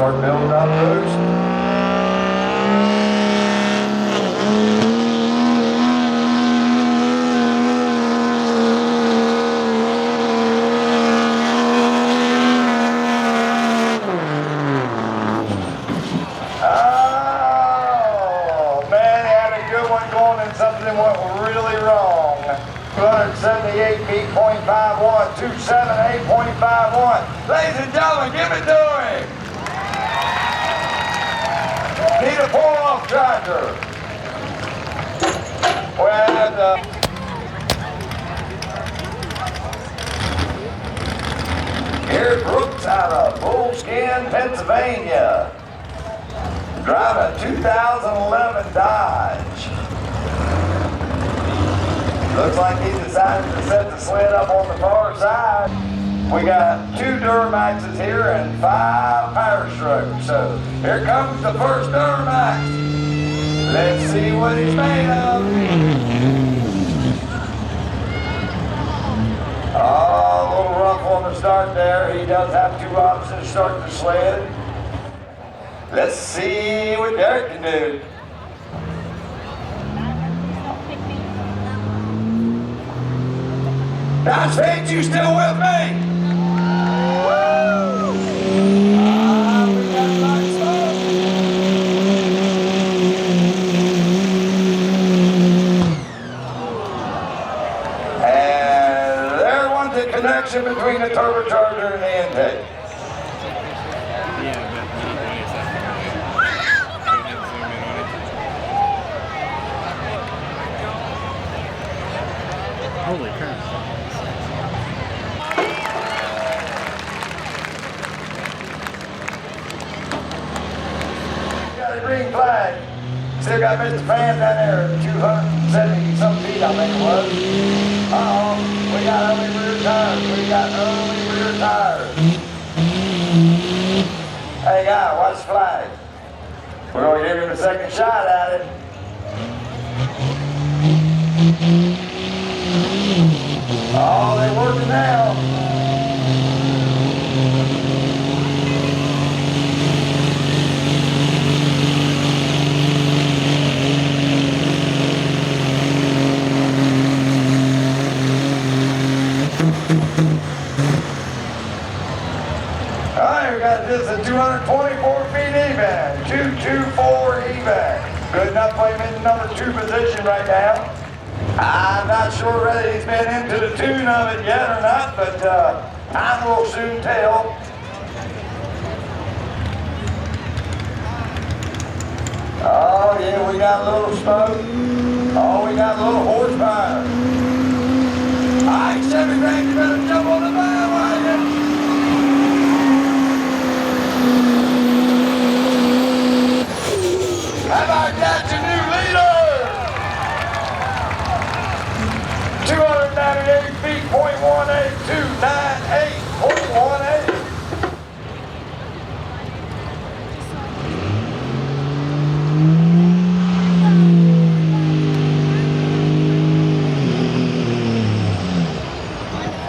start building up boost. Oh, man, he had a good one going and something went really wrong. 278 feet, 0.51, 278.51. Ladies and gentlemen, give it to him. Need a pull-off tractor. We have here's Brooks out of Bullskin, Pennsylvania. Driving a 2011 Dodge. Looks like he decided to set the sled up on the far side. We got 2 Duramaxes here and 5 power strokes. So here comes the first Duramax. Let's see what he's made of. Oh, a little rough on the start there. He does have 2 options to start the sled. Let's see what Derek can do. Dodge fans, you still with me? Woo! We got nice stuff. And there was the connection between the turbocharger and the intake. Holy crap. Got a green flag. Still got Mr. Fan down there, 270 some feet, I think it was. Uh-oh, we got early rear tires. We got early rear tires. Hey, guy, watch the flag. We're going to give him a second shot at it. Oh, they're working now. All right, we got this at 224 feet even, 224 even. Good enough for him in number 2 position right now. I'm not sure whether he's been into the tune of it yet or not, but time will soon tell. Oh yeah, we got a little smoke. Oh, we got a little horsepower. All right, Chevy Range, you better jump on the bandwagon. How about that, your new leader? 298 feet, 0.18, 298.18.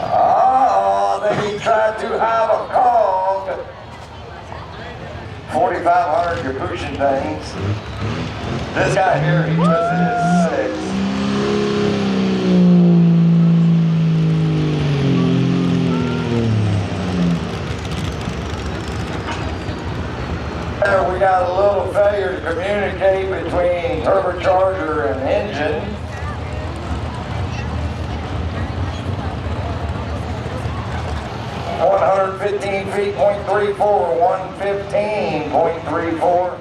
Oh, then he tried to have a cog. 4,500, you're pushing things. This guy here, he twisted his 6. We got a little failure to communicate between turbocharger and engine. .115 feet, 0.34, 115.34.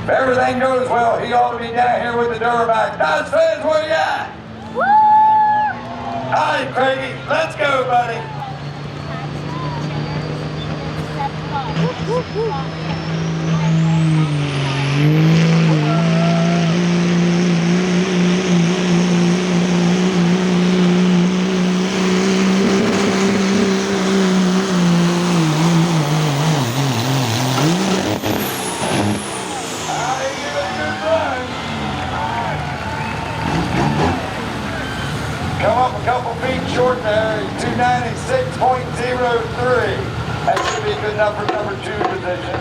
If everything goes well, he ought to be down here with the Duramax. Dodge fans, where you at? Woo! All right, Craigie, let's go, buddy. Come up a couple feet short there, 296.03. That should be good enough for number 2 position.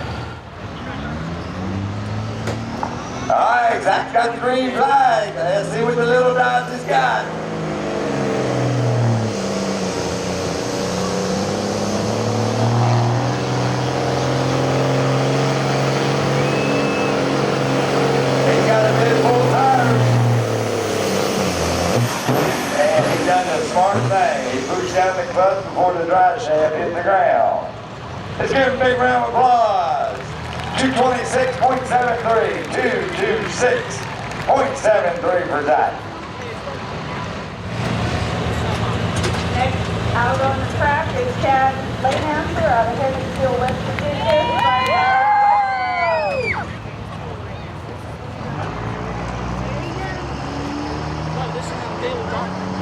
Alright, Zach's got the green flag. Let's see what the little Dodge has got. He's got a bit full tires. And he's done the smart thing. He pushed down the clutch before the drive shaft hit the ground. Let's give him a big round of applause. 226.73, 226.73 for Zach. Next out on the track is Chad Layhanser out of Berryville, West Virginia.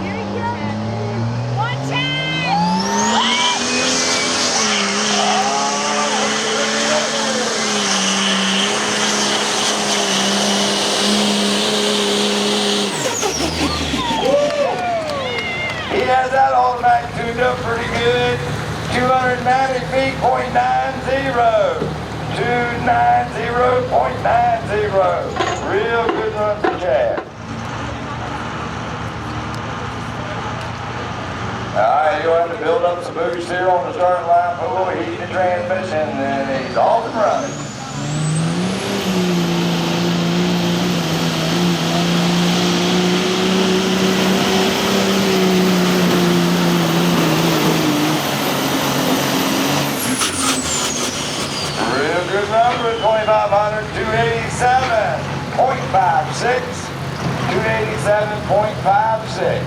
Here he goes. Watch out! He has that automatic tuned up pretty good. 290 feet, .90. 290.90. Real good run for Chad. Alright, you'll have to build up some boost here on the starting line, put a little heat in the transmission, and he's off and running. Real good number, 2,500, 287.56. 287.56.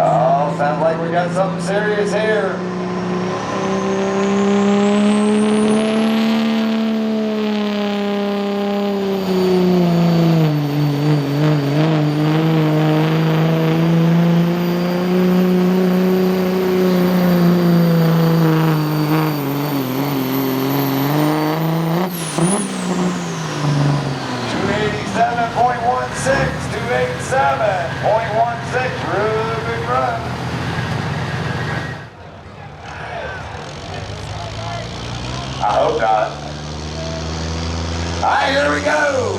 Oh, sounds like we got something serious here. I hope not. All right, here we go.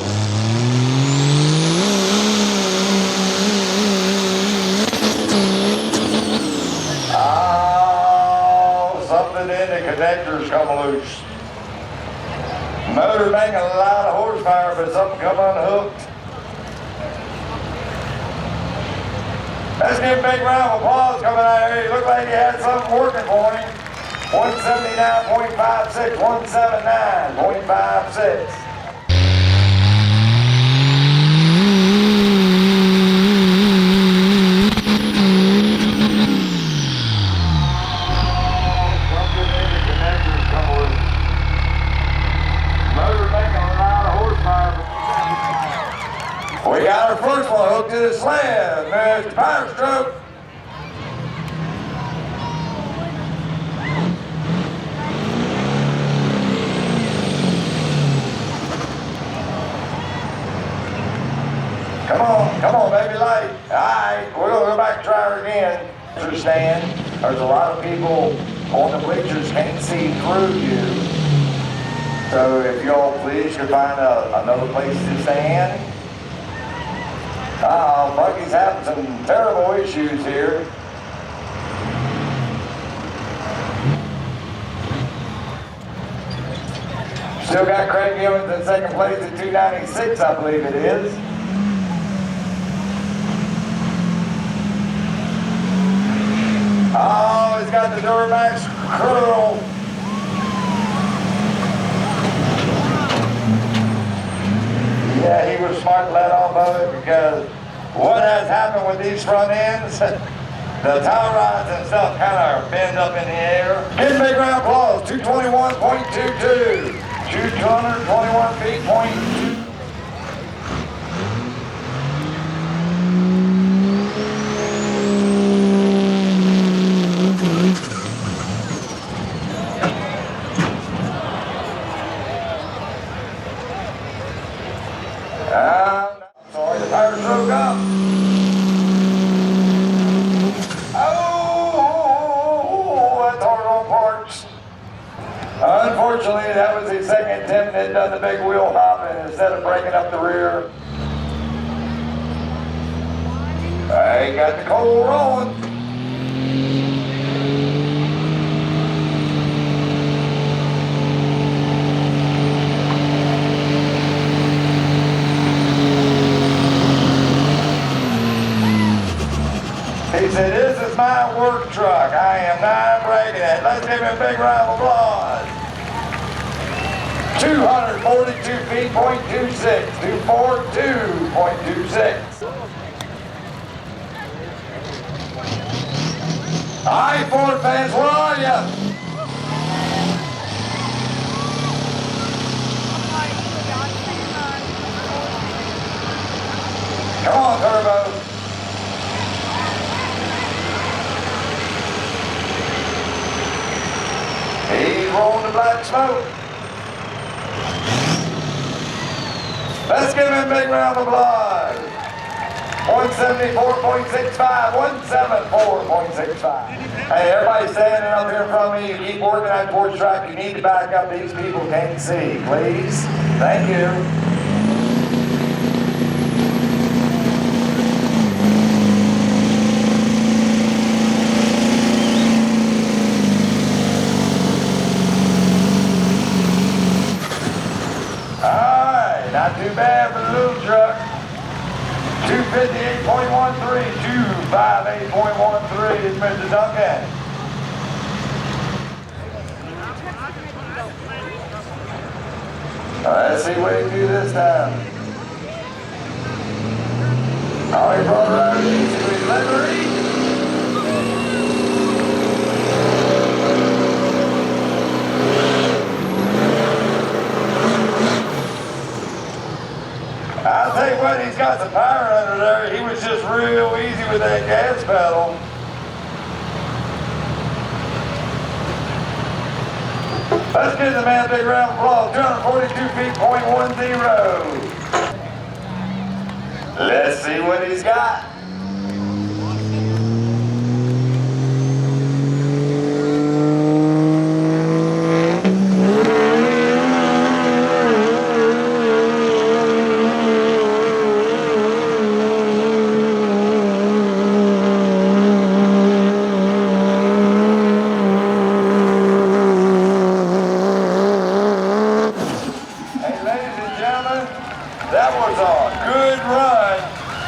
Oh, something in the connectors come loose. Motor making a lot of horsepower, but something come unhooked. Let's give a big round of applause coming out here. He looked like he had something working for him. 179.56, 179.56. We got our first one hooked to the sled, Mr. Power Stroke. Come on, baby, light. All right, we're gonna go back and try her again. Understand, there's a lot of people on the bleachers can't see through you. So if y'all please could find another place to stand. Bucky's having some terrible issues here. Still got Craig Ewins in second place at 296, I believe it is. Oh, he's got the Duramax curl. Yeah, he was smart to let off of it because what has happened with these front ends, the tie rods and stuff kind of bend up in the air. Give a big round of applause, 221.22, 221 feet, .2. Sorry, the tire broke up. Oh, then done the big wheel hop, and instead of breaking up the rear, I got the coal rolling. He said, this is my work truck. I am not breaking it. Let's give him a big round of applause. 242 feet, .26, 242.26. All right, Ford fans, where are you? Come on, Turbo. He's rolling the black smoke. Let's give him a big round of applause. 174.65, 174.65. Hey, everybody standing up here in front of me, you keep working that porch track, you need to back up. These people can't see, please. Thank you. Not too bad for the little truck. 258.13, 258.13 is Mr. Duncan. All right, let's see what he can do this time. Oh, he brought her out easy with his livery. I'll tell you what, he's got some power under there. He was just real easy with that gas pedal. Let's give the man a big round of applause. 242 feet, .10. Let's see what he's got. That was a good run,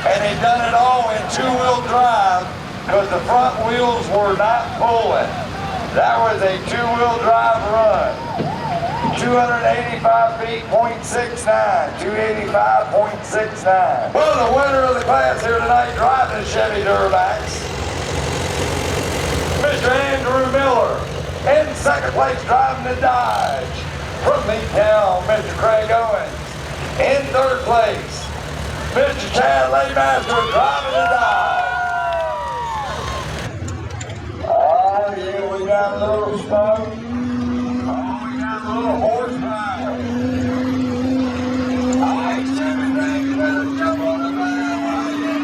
and he done it all in two-wheel drive because the front wheels were not pulling. That was a two-wheel drive run. 285 feet, .69, 285.69. Well, the winner of the class here tonight driving the Chevy Duramax, Mr. Andrew Miller. In second place driving the Dodge from Meadtown, Mr. Craig Owens. In third place, Mr. Chad Laymaster driving the Dodge. Oh yeah, we got a little smoke. Oh, we got a little horsepower. All right, Chevy, you better jump on the bandwagon.